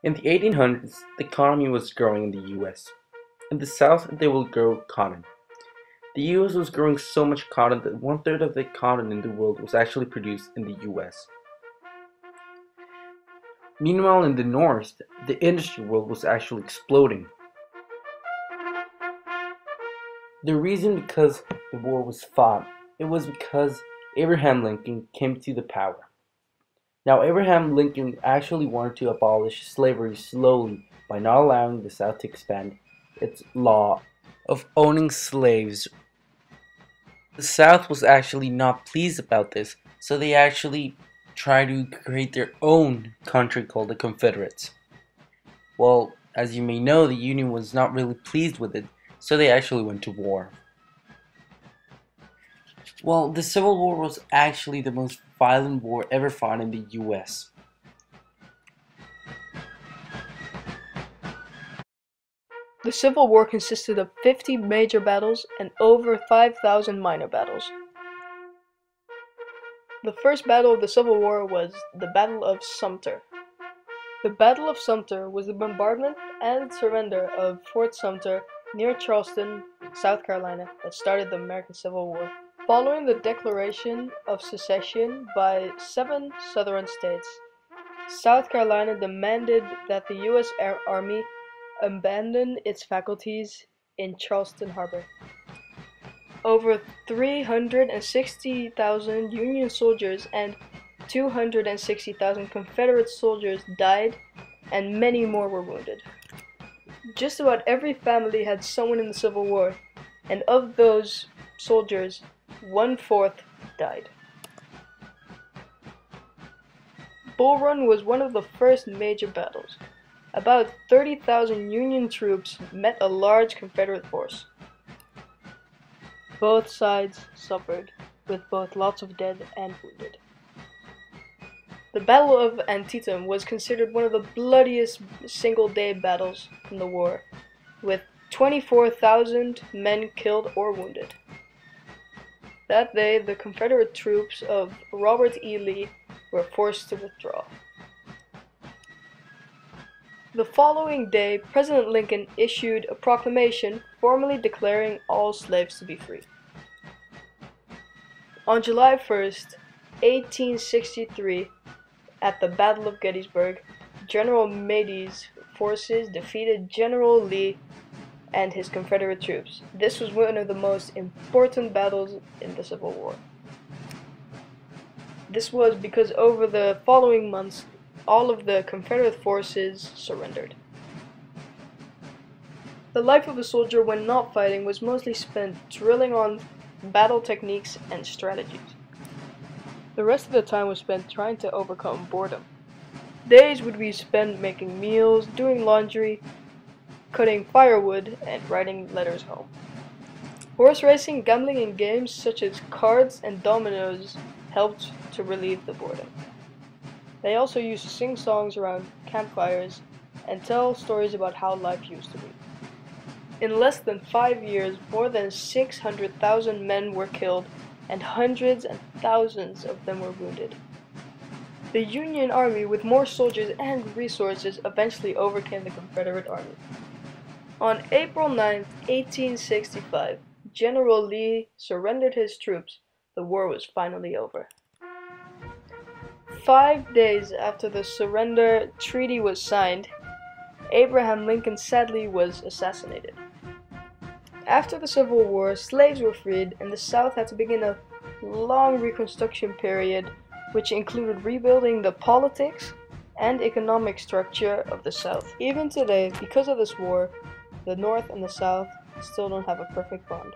In the 1800s, the economy was growing in the US. In the South, they will grow cotton. The US was growing so much cotton that one-third of the cotton in the world was actually produced in the US. Meanwhile, in the North, the industry world was actually exploding. The reason because the war was fought, it was because Abraham Lincoln came to the power. Now, Abraham Lincoln actually wanted to abolish slavery slowly by not allowing the South to expand its law of owning slaves. The South was actually not pleased about this, so they actually tried to create their own country called the Confederates. Well, as you may know, the Union was not really pleased with it, so they actually went to war. Well, the Civil War was actually the most violent war ever fought in the US. The Civil War consisted of 50 major battles and over 5,000 minor battles. The first battle of the Civil War was the Battle of Sumter. The Battle of Sumter was the bombardment and surrender of Fort Sumter near Charleston, South Carolina, that started the American Civil War. Following the Declaration of Secession by 7 southern states, South Carolina demanded that the U.S. Army abandon its facilities in Charleston Harbor. Over 360,000 Union soldiers and 260,000 Confederate soldiers died, and many more were wounded. Just about every family had someone in the Civil War, and of those soldiers, 1/4 died. Bull Run was one of the first major battles. About 30,000 Union troops met a large Confederate force. Both sides suffered, with both lots of dead and wounded. The Battle of Antietam was considered one of the bloodiest single-day battles in the war, with 24,000 men killed or wounded. That day, the Confederate troops of Robert E. Lee were forced to withdraw. The following day, President Lincoln issued a proclamation formally declaring all slaves to be free. On July 1st, 1863, at the Battle of Gettysburg, General Meade's forces defeated General Lee and his Confederate troops. This was one of the most important battles in the Civil War. This was because over the following months, all of the Confederate forces surrendered. The life of a soldier when not fighting was mostly spent drilling on battle techniques and strategies. The rest of the time was spent trying to overcome boredom. Days would be spent making meals, doing laundry, cutting firewood, and writing letters home. Horse racing, gambling, and games such as cards and dominoes helped to relieve the boredom. They also used to sing songs around campfires and tell stories about how life used to be. In less than 5 years, more than 600,000 men were killed and hundreds and thousands of them were wounded. The Union Army, with more soldiers and resources, eventually overcame the Confederate Army. On April 9, 1865, General Lee surrendered his troops. The war was finally over. 5 days after the surrender treaty was signed, Abraham Lincoln sadly was assassinated. After the Civil War, slaves were freed, and the South had to begin a long reconstruction period, which included rebuilding the politics and economic structure of the South. Even today, because of this war, the North and the South still don't have a perfect bond.